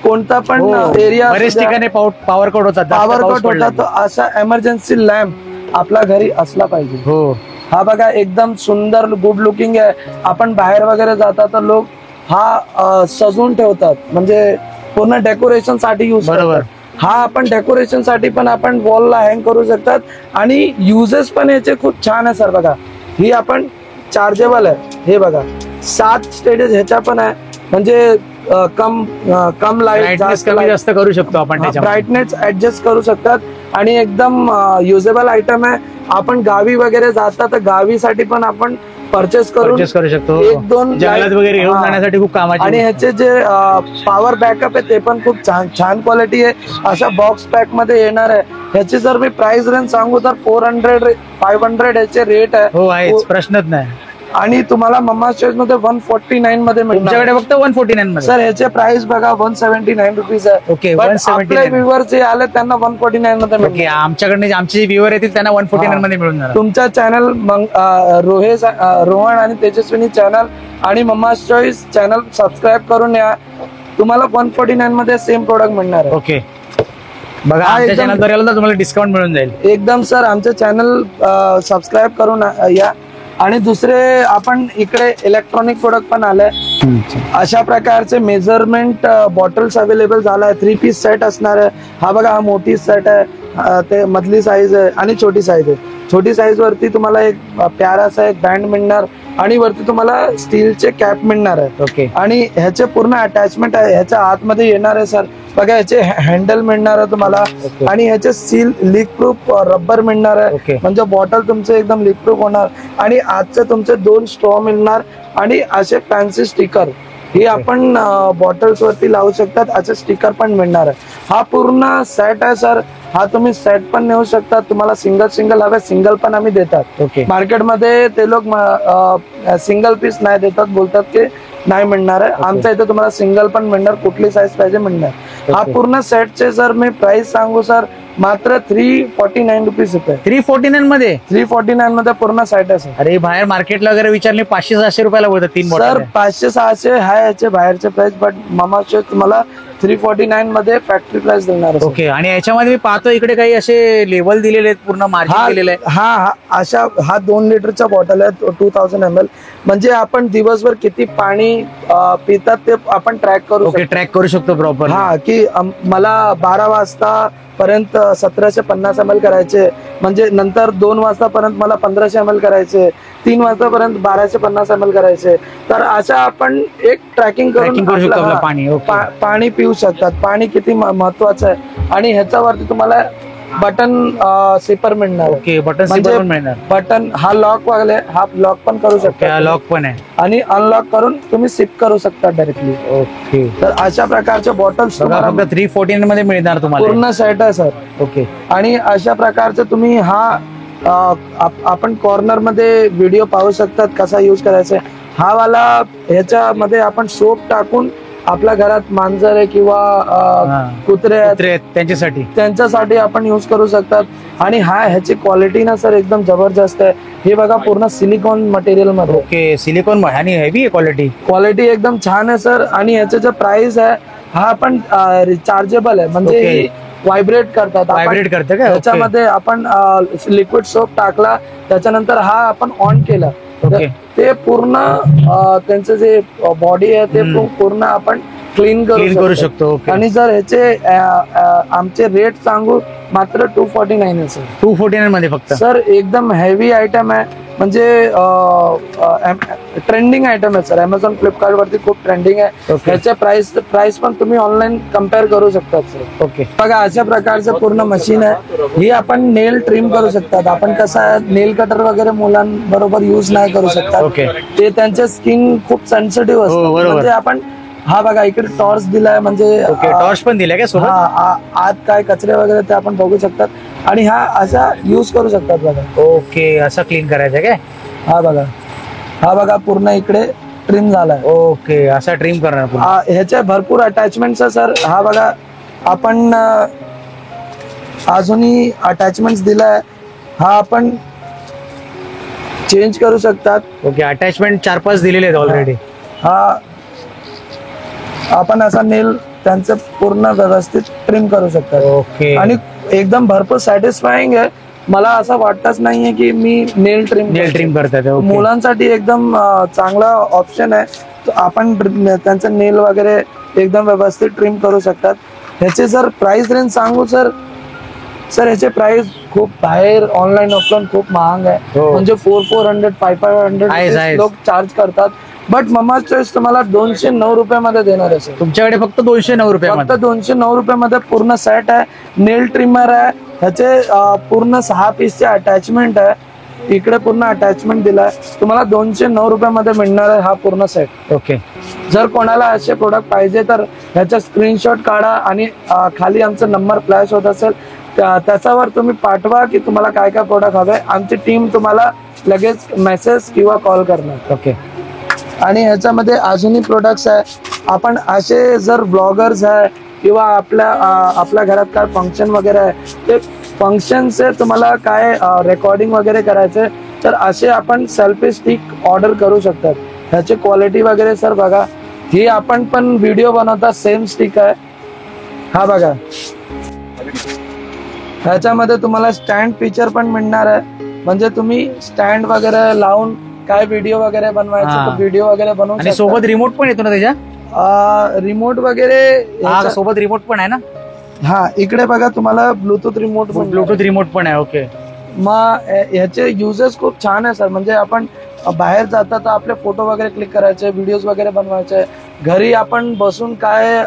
कोणता पण एरिया, बरेच ठिकाणी पॉवर कट होता, तो असा इमर्जन्सी लॅम्प आपल्या घरी असला पाहिजे. हो. हा बघा, एकदम सुंदर गुड लुकिंग आहे. आपण बाहेर वगैरे जातात तर लोक हा सजवून ठेवतात, म्हणजे पूर्ण डेकोरेशन साठी यूज करतात. हा आपण डेकोरेशन साठी पण आपण वॉलला हँग करू शकतात. आणि युजेस पण याचे खूप छान आहे सर. बघा, ही आपण चार्जेबल आहे. हे बघा, 7 स्टेजेस ह्याच्या पण आहे. म्हणजे कम लाईट कमी जास्त करू शकतो आपण, ब्राईटनेस ऍडजस्ट करू शकतात. आणि एकदम युजेबल आयटम आहे. आपण गावी वगैरे जातात तर गावीसाठी पण आपण परचेस करू शकतो. 1-2 जंगलात वगैरे घेऊन जाण्यासाठी खूप कामाचे. आणि ह्याचे जे पॉवर बॅकअप आहे ते पण खूप छान क्वालिटी आहे. अशा बॉक्स पॅक मध्ये येणार आहे. ह्याची जर मी प्राइस रेंज सांगू तर 400-500 याचे रेट आहे. हो, आहे, प्रश्नच नाही. आणि तुम्हाला मम्मा चॉईस मध्ये 149 मध्ये तुमच्याकडे फक्त 149 मध्ये. सर ह्याचे प्राइस बघा 179 रुपीज आहे. ओके. आपले व्ह्युअर जे आले त्यांना 149 मध्ये मिळेल. आमच्याकडे आमचे व्ह्युअर येतील त्यांना 149 मध्ये मिळून जाणार. तुमचा चॅनल रोहन आणि तेजस्विनी चॅनल आणि मम्मा चॉईस चॅनल सबस्क्राईब करून या. तुम्हाला 149 मध्ये सेम प्रोडक्ट मिळणार आहे. ओके. बघा, आमच्या चॅनलवर आलं तर तुम्हाला डिस्काउंट मिळून जाईल. एकदम सर, आमचे चॅनल सबस्क्राईब करून या. आणि दुसरे आपण इकडे इलेक्ट्रॉनिक प्रोडक्ट पण आले. अशा प्रकारचे मेजरमेंट बॉटल्स अवेलेबल झालाय. 3 पीस सेट असणार आहे. हा बघा, हा मोठी सेट आहे, ते मधली साईज आहे आणि छोटी साईज आहे. छोटी साईज वरती तुम्हाला एक प्यारासा एक बँड मिळणार आणि वरती तुम्हाला स्टीलचे कॅप मिळणार आहे. ओके. आणि ह्याचे पूर्ण अटॅचमेंट आहे, ह्याच्या आतमध्ये येणार आहे सर. बघा, ह्याचे हँडल मिळणार आहे तुम्हाला. आणि ह्याचे सील लीक प्रूफ रबर मिळणार आहे. म्हणजे बॉटल तुमचे एकदम लीक प्रूफ होणार. आणि आजचे तुमचे 2 स्ट्रॉ मिळणार. आणि असे फॅन्सी स्टिकर ही आपण बॉटल्स वरती लावू शकतात, असे स्टिकर पण मिळणार आहे. हा पूर्ण सेट आहे सर. हा तुम्ही सेट पण नेऊ शकता. तुम्हाला सिंगल हवे, सिंगल पण आम्ही देतात. ओके. मार्केटमध्ये ते लोक सिंगल पीस नाही देतात, बोलतात की नाही मिळणार आहे. आमच्या इथे तुम्हाला सिंगल पण मिळणार, कुठली साईज पाहिजे मिळणार. हा पूर्ण सेटचे जर मी प्राइस सांगू सर, मात्र 349 रुपीज येते. 349 मध्ये 349 मध्ये पूर्ण सेट आहे सर. अरे, बाहेर मार्केटला वगैरे विचारले 500-600 रुपयाला बोलतात 3 बॉटल. सर 500-600 आहे याचे बाहेरचे प्राइस, बट मम्मा चॉईस तुम्हाला 349 मध्ये फॅक्टरी प्राइस देणार आहे. ओके. आणि याच्यामध्ये मी पाहतो इकडे काही असे लेबल दिलेले आहेत, पूर्ण मार्जिन दिलेलं आहे. हा 2 लिटरच्या बॉटल आहे, 2000 ml. म्हणजे आपण दिवसभर किती पाणी पितात ते आपण ट्रॅक करू शकतो. ट्रॅक करू शकतो प्रॉपर. हा, की मला 12 वाजता पर्यंत 1750 ml करायचे, म्हणजे नंतर 2 वाजतापर्यंत मला 1500 ml करायचे, 3 वाजतापर्यंत 1250 ml करायचे. तर अशा आपण एक ट्रॅकिंग Tracking करू शकतो आपलं पाणी. ओके. पाणी पिऊ शकतात. पाणी किती महत्वाचं आहे. आणि ह्याच्यावरती तुम्हाला बटन सिपर मिळणार. ओके, बटन म्हणजे सिपर पण मिळणार. बटन हा लॉक वगैरे हा लॉक पण करू शकता, लॉक पण आहे आणि अनलॉक करून तुम्ही सिप करू शकता डायरेक्टली. ओके. तर अशा प्रकारच्या बॉटल्स तुम्हाला फक्त 314 मध्ये मिळणार तुम्हाला. पूर्ण सेट आहे सर. ओके. आणि अशा प्रकारचे तुम्ही हा आपण कॉर्नर मध्ये व्हिडिओ पाहू शकतात कसा यूज करायचा. हा वाला ह्याच्यामध्ये आपण सोप टाकून आपल्या घरात मांजर आहे किंवा कुत्रे आहेत त्यांच्यासाठी आपण यूज करू शकतात. आणि ह्याची क्वालिटी ना सर एकदम जबरदस्त आहे. हे बघा पूर्ण सिलिकॉन मटेरियल मध्ये. ओके, सिलिकॉन आणि हेवी आहे क्वालिटी एकदम छान आहे सर. आणि ह्याचं जे प्राइस आहे हा आपण रिचार्जेबल आहे, म्हणजे व्हायब्रेट करतात. त्याच्यामध्ये आपण लिक्विड सोप टाकला त्याच्यानंतर हा आपण ऑन केला ते पूर्ण त्यांचं जे बॉडी आहे ते पूर्ण आपण क्लीन करू शकतो. आणि जर ह्याचे आमचे रेट सांगू मात्र 249 आहे सर. 249 मध्ये फक्त सर. एकदम हेवी आयटम आहे, म्हणजे ट्रेंडिंग आयटम आहे सर. अमेझॉन फ्लिपकार्ट वरती खूप ट्रेंडिंग आहे. ह्याच्या प्राइस पण तुम्ही ऑनलाईन कम्पेअर करू शकता सर. ओके. बघा अशा प्रकारचं पूर्ण मशीन आहे. ही आपण नेल ट्रिम करू शकतात. आपण कसं आहे नेल कटर वगैरे मुलांबरोबर युज नाही करू शकतात. ते त्यांचे स्किन खूप सेन्सिटिव्ह असतं. म्हणजे आपण हा बघा इकडे टॉर्च दिलाय, म्हणजे टॉर्च पण दिलाय का सोबत. आत काय कचरे वगैरे ते आपण बघू शकतात. आणि हा असा युज करू शकतात बघा. ओके, असं क्लीन करायचं काय. हा बघा पूर्ण इकडे ट्रिम झालाय. ओके, असा ट्रिम करणार. ह्याच्या भरपूर अटॅचमेंट्स आहे सर. हा बघा आपण अजूनही अटॅचमेंट्स दिलाय. हा आपण चेंज करू शकतात. ओके, अटॅचमेंट 4-5 दिलेले आहेत ऑलरेडी. हा आपण असा नेल त्यांचं पूर्ण व्यवस्थित ट्रिम करू शकतात. ओके. आणि एकदम भरपूर सॅटिस्फाईंग आहे. मला असं वाटतच नाहीये की मी नेल ट्रिम करतात. मुलांसाठी एकदम चांगला ऑप्शन आहे. आपण त्यांचं नेल वगैरे एकदम व्यवस्थित ट्रिम करू शकतात. ह्याचे जर प्राइस रेंज सांगू सर ह्याचे प्राइस खूप बाहेर ऑनलाईन ऑफलाईन खूप महाग आहे. म्हणजे 400 500 लोक चार्ज करतात. बट ममा चॉईस तुम्हाला 209 रुपयामध्ये देणार आहे सर. तुमच्याकडे फक्त 209 रुपये. फक्त 209 रुपयामध्ये पूर्ण सेट आहे. नेल ट्रिमर आहे. ह्याचे पूर्ण 6 पीसचे अटॅचमेंट आहे. इकडे पूर्ण अटॅचमेंट दिलाय. तुम्हाला 209 रुपयामध्ये मिळणार आहे हा पूर्ण सेट. ओके. जर कोणाला असे प्रोडक्ट पाहिजे तर ह्याचा स्क्रीनशॉट काढा आणि खाली आमचा नंबर फ्लॅश होत असेल त्याच्यावर तुम्ही पाठवा की तुम्हाला काय काय प्रोडक्ट हवे. आमची टीम तुम्हाला लगेच मेसेज किंवा कॉल करणार. ओके. आणि ह्याच्यामध्ये अजूनही प्रोडक्ट्स आहे. आपण असे जर ब्लॉगर्स आहे किंवा आपल्या घरात काय फंक्शन वगैरे आहे ते फंक्शनचे तुम्हाला काय रेकॉर्डिंग वगैरे करायचे तर असे आपण सेल्फी स्टिक ऑर्डर करू शकतात. ह्याची क्वालिटी वगैरे सर बघा. ही आपण पण व्हिडिओ बनवता सेम स्टिक आहे. हा बघा ह्याच्यामध्ये तुम्हाला स्टँड फीचर पण मिळणार आहे. म्हणजे तुम्ही स्टँड वगैरे लावून काय व्हिडिओ वगैरे बनवायचे तर व्हिडिओ वगैरे बनवू शकता. सोबत रिमोट पण येतो ना त्याच्या. रिमोट वगैरे सोबत रिमोट पण आहे ना. हा इकडे बघा तुम्हाला ब्लूटूथ रिमोट पण आहे. ओके. मग ह्याचे युजेस खूप छान आहे सर. म्हणजे आपण बाहेर जाता तर आपले फोटो वगैरे क्लिक करायचे, व्हिडिओज वगैरे बनवायचे. घरी आपण बसून काय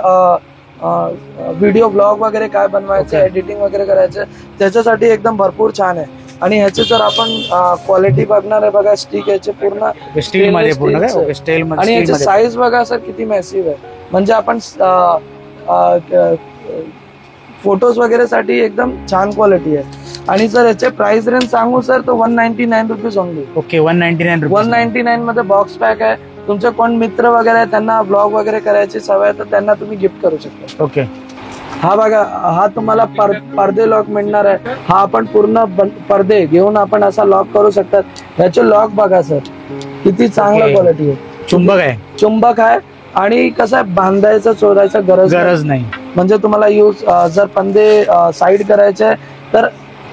व्हिडिओ ब्लॉग वगैरे काय बनवायचे, एडिटिंग वगैरे करायचे त्याच्यासाठी एकदम भरपूर छान आहे. आणि ह्याचे जर आपण क्वालिटी बघणार आहे बघा स्टिक याचे पूर्ण स्टील मध्ये आणि याची साईज बघा सर किती मॅसिव्ह आहे. म्हणजे आपण फोटोज वगैरे साठी एकदम छान क्वालिटी आहे. आणि जर याचे प्राइस रेंज सांगू सर तर 199 रुपीज ओनली. ओके. 199 मध्ये बॉक्स पॅक आहे. तुमचे कोण मित्र वगैरे त्यांना ब्लॉग वगैरे करायची सवय तर त्यांना तुम्ही गिफ्ट करू शकता. ओके. हा बघा हा तुम्हाला पडदे लॉक मिळणार आहे. हा आपण पूर्ण पडदे घेऊन आपण असा लॉक करू शकतात. ह्याचे लॉक बघा सर किती चांगला क्वालिटी आहे. चुंबक आहे. आणि कसं आहे बांधायचं चोरायचं गरज नाही. म्हणजे तुम्हाला यूज जर पडदे साईड करायचे तर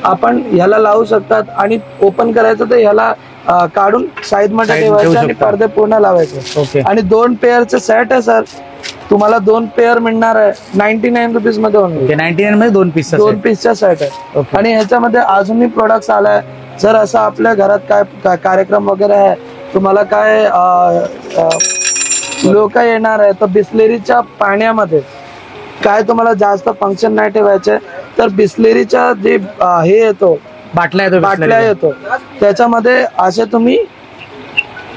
आपण ह्याला लावू शकतात. आणि ओपन करायचं तर ह्याला काढून साईड मध्ये ठेवायचं आणि पडदे पूर्ण लावायचे. आणि 2 पेअरचे सेट आहे सर. तुम्हाला 2 पेअर मिळणार आहे 99 रुपीज मध्ये होणार. 99 मध्ये 2 पीस, 2 पीसचा सेट आहे. Okay. आणि ह्याच्यामध्ये अजूनही प्रोडक्ट्स आलाय. जर असं आपल्या घरात काय कार्यक्रम वगैरे आहे, तुम्हाला काय लोक येणार आहे, तर बिस्लेरीच्या पाण्यामध्ये काय तुम्हाला जास्त फंक्शन नाही ठेवायचे, तर बिस्लेरीच्या जे हे येतो बाटल्या येतो त्याच्यामध्ये असे तुम्ही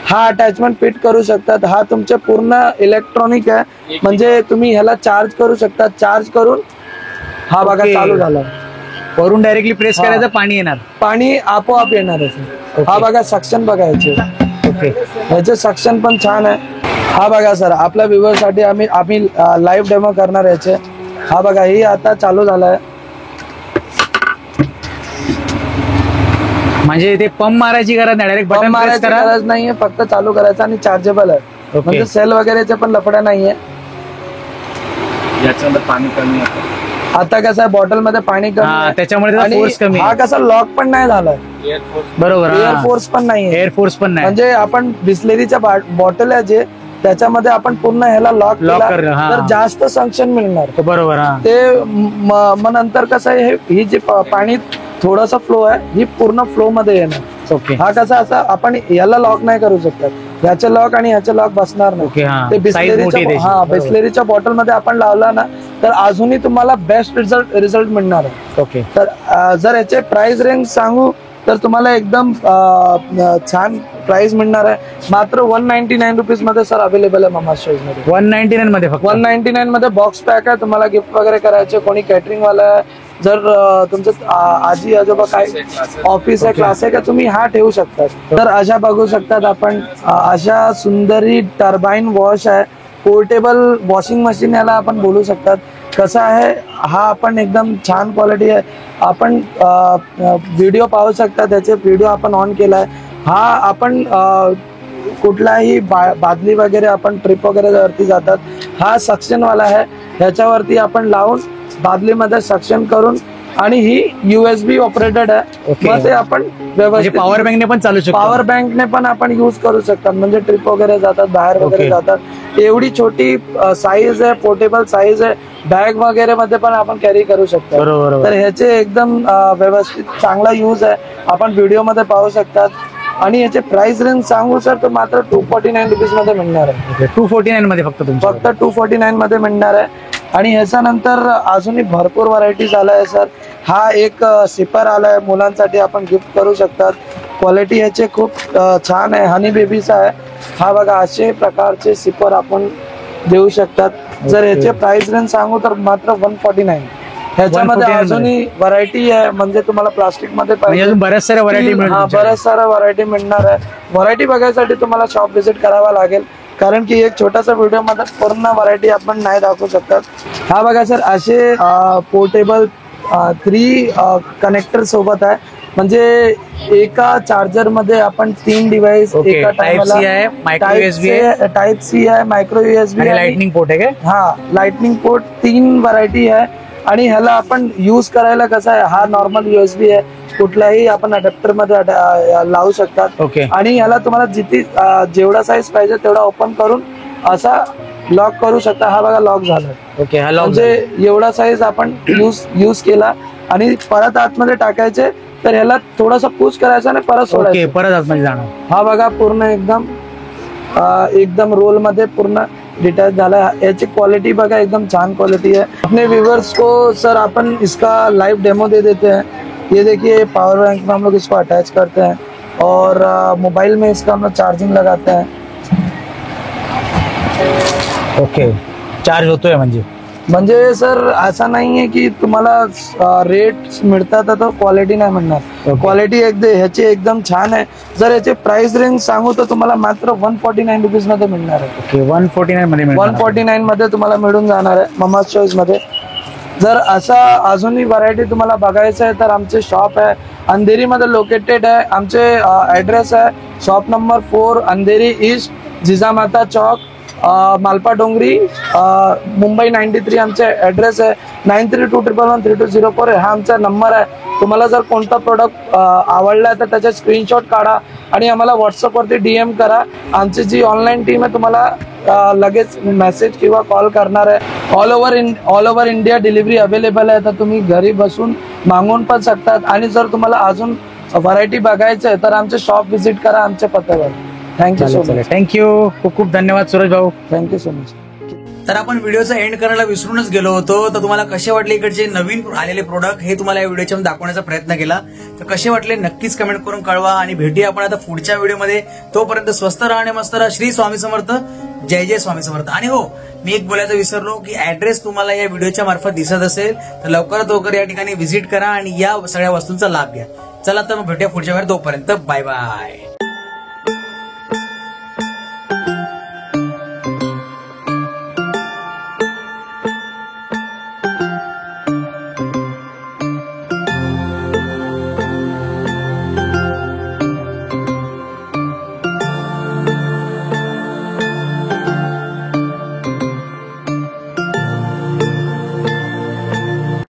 हा अटॅचमेंट फिट करू शकतात. हा तुमचे पूर्ण इलेक्ट्रॉनिक आहे, म्हणजे तुम्ही ह्याला चार्ज करू शकता. चार्ज करून हा बघा Okay. चालू झाला. वरून डायरेक्टली प्रेस करायचं, पाणी येणार. पाणी आपोआप येणार आहे. हा बघा सक्शन बघायचे. ओके, ह्याचे सक्शन पण छान आहे. हा बघा सर, आपल्या व्ह्यूअर्स साठी आम्ही लाईव्ह डेमो करणार याचे. हा बघा, ही आता चालू झालाय. म्हणजे ते पंप मारायची गरज नाही, डायरेक्ट बटन प्रेस करा. गरज नाहीये, फक्त चालू करायचं आणि चार्जेबल आहे. Okay. म्हणजे सेल वगैरेचे पण लफड्या नाहीये. याच्यामध्ये पाणी कमी आहे. आता कसं आहे, बॉटल मध्ये पाणी कमी आहे. त्याच्यामुळे आणि फोर्स कमी हा आहे. कसा लॉक पण नाही झालाय. बरोबर, एअर फोर्स पण नाहीये. एअर फोर्स पण नाही. म्हणजे आपण बिस्लेरीच्या बॉटल आहे जे, त्याच्यामध्ये आपण पूर्ण ह्याला लॉक करलं, हा. तर जास्त संक्शन मिळणार. बरोबर, हा. ते मग नंतर कसं आहे, ही जी पाणी थोडासा फ्लो आहे, ही पूर्ण फ्लो मध्ये येणार. ओके, हा कसा असा आपण याला लॉक नाही करू शकत. ह्याचे लॉक आणि ह्याचे लॉक बसणार ओके, नाही. हा. ते Size मोठी आहे बिस्लेरीच्या त्याची. बरोबर. बिस्लेरीच्या बॉटल मध्ये आपण लावला ना, तर अजूनही तुम्हाला बेस्ट रिझल्ट मिळणार आहे. ओके. तर जर याचे प्राइस रेंज सांगू तर तुम्हाला एकदम छान प्राइस मिळणार आहे. मात्र 199 रुपीज मध्ये सर अवेलेबल आहे मामाज चॉईस मध्ये. 199 मध्ये फक्त. 199 मध्ये बॉक्स पॅक आहे. तुम्हाला गिफ्ट वगैरे करायचे, कोणी कॅटरिंग वाला आहे, जर तुमचं आजी आजोबा काय ऑफिस आहे, क्लास आहे का, तुम्ही हा ठेवू शकता. तर अशा बघू शकतात आपण, अशा सुंदरी टर्बाईन वॉश आहे. पोर्टेबल वॉशिंग मशीन याला आपण बोलू शकतात. कसं आहे, हा आपण एकदम छान क्वालिटी आहे. आपण व्हिडिओ पाहू शकता, त्याचे व्हिडिओ आपण ऑन केलाय. हा आपण कुठलाही बादली वगैरे आपण ट्रिप वगैरे वरती जातात, हा सक्शन वाला आहे. ह्याच्यावरती आपण लावून बादलीमध्ये सक्शन करून, आणि ही USB ऑपरेटेड आहे. मग ते आपण व्यवस्थित पॉवर बँकने पण चालू शकतो. पॉवर बँकने पण आपण युज करू शकतात. म्हणजे ट्रिप वगैरे जातात, बाहेर वगैरे जातात. एवढी छोटी साईज आहे, पोर्टेबल साईज आहे. बॅग वगैरे मध्ये पण आपण कॅरी करू शकतो. बरोबर. तर ह्याचे एकदम व्यवस्थित चांगला यूज आहे. आपण व्हिडिओ मध्ये पाहू शकतात. आणि याचे प्राइस रेंज सांगू सर तर मात्र 249 रुपीज मध्ये मिळणार आहे. 249 मध्ये फक्त फक्त 249 मध्ये मिळणार आहे. आणि ह्याच्यानंतर अजूनही भरपूर व्हरायटीज आलाय सर. हा एक सिपर आलाय, मुलांसाठी आपण गिफ्ट करू शकतात. क्वालिटी ह्याचे खूप छान आहे, हनी बेबीचा आहे. हा बघा, असे प्रकारचे सिपर आपण देऊ शकतात. जर ह्याचे प्राइस रेंज सांगू तर मात्र 149. ह्याच्यामध्ये अजूनही व्हरायटी आहे, म्हणजे तुम्हाला प्लास्टिक मध्ये पाहिजे बऱ्याच साऱ्या व्हरायटी बऱ्याच साऱ्या व्हरायटी मिळणार आहे. व्हरायटी बघायसाठी तुम्हाला शॉप व्हिजिट करावा लागेल, कारण की एक छोटासा व्हिडिओ मध्ये पूर्ण व्हरायटी आपण नाही दाखवू शकतात. हा बघा सर, असे पोर्टेबल 3 कनेक्टर सोबत आहे. म्हणजे एका चार्जर मध्ये आपण 3 डिव्हाइस एका टाइमला, टाइप सी आहे, मायक्रो USB आहे, लाइटनिंग पोर्ट आहे. हा, लाइटनिंग पोर्ट 3 व्हरायटी आहे. आणि ह्याला आपण यूज करायला कसं आहे, हा नॉर्मल USB आहे, कुठल्याही आपण अडॅप्टर मध्ये लावू शकतात. आणि ह्याला तुम्हाला जेवढा साईज पाहिजे तेवढा ओपन करून असा लॉक करू शकता. हा बघा, लॉक झाला. ओके, हा लॉक म्हणजे एवढा साईज आपण यूज केला आणि परत आतमध्ये टाकायचे, तर ह्याला थोडासा पुश करायचा आणि परत सोडायचं, परत आतमध्ये जाणार. हा बघा, पूर्ण एकदम रोल मध्ये पूर्ण डिटैच झाला है। याची क्वालिटी बघा एकदम छान क्वालिटी है। अपने व्यूवर्स को सर अपन इसका लाइव डेमो दे देते हैं। ये देखिए पावर बैंक में हम लोग इसको अटैच करते हैं और मोबाइल में इसका हम लोग चार्जिंग लगाते हैं। ओके, चार्ज होतोय म्हणजे सर ऐसा नहीं है कि तुम्हाला रेट मिळतात तर क्वालिटी नाही मिळणार। क्वालिटी ह्याची एकदम छान आहे। जर याचे प्राइस रेंज सांगू तर तुम्हाला मात्र 149 रुपीज मध्ये मिळणार आहे। ओके, 149 मध्ये 149 मध्ये तुम्हाला मिळून जाणार आहे ममाज चॉईस मध्ये। जर असा अजूनही व्हरायटी तुम्हाला बघायचं आहे तर आमचे शॉप आहे अंधेरी मध्ये लोकेटेड आहे। आमचे ऍड्रेस आहे shop number 4 Andheri east Jijamata Chowk Malpa Dongri, Mumbai 93 आमचे ॲड्रेस आहे. 9321113204 हा आमचा नंबर आहे. तुम्हाला जर कोणता प्रोडक्ट आवडला तर त्याचे स्क्रीनशॉट काढा आणि आम्हाला व्हॉट्सअपवरती DM करा. आमची जी ऑनलाईन टीम आहे तुम्हाला लगेच मेसेज किंवा कॉल करणार आहे. All over India delivery available आहे. तर तुम्ही घरी बसून मागवून पण शकतात. आणि जर तुम्हाला अजून व्हरायटी बघायचं आहे तर आमचे शॉप व्हिजिट करा आमच्या पत्त्यावर. Thank you so much. थँक्यू, खूप खूप धन्यवाद सूरज भाऊ. Thank you so much. तर आपण व्हिडिओचा एंड करायला विसरूनच गेलो होतो. तर तुम्हाला कसे वाटले इकडचे नवीन आलेले प्रोडक्ट हे तुम्हाला या व्हिडिओच्या दाखवण्याचा प्रयत्न केला. तर कसे वाटले नक्कीच कमेंट करून कळवा आणि भेटूया आपण आता पुढच्या व्हिडिओमध्ये. तोपर्यंत स्वस्त राहा आणि मस्त राहा. श्री स्वामी समर्थ. जय जय स्वामी समर्थ. आणि हो, मी एक बोलायचं विसरलो की ऍड्रेस तुम्हाला या व्हिडिओच्या मार्फत दिसत असेल तर लवकरात लवकर या ठिकाणी व्हिजिट करा आणि या सगळ्या वस्तूंचा लाभ घ्या. चला तर मग भेटूया पुढच्या वेळेला. तोपर्यंत बाय बाय.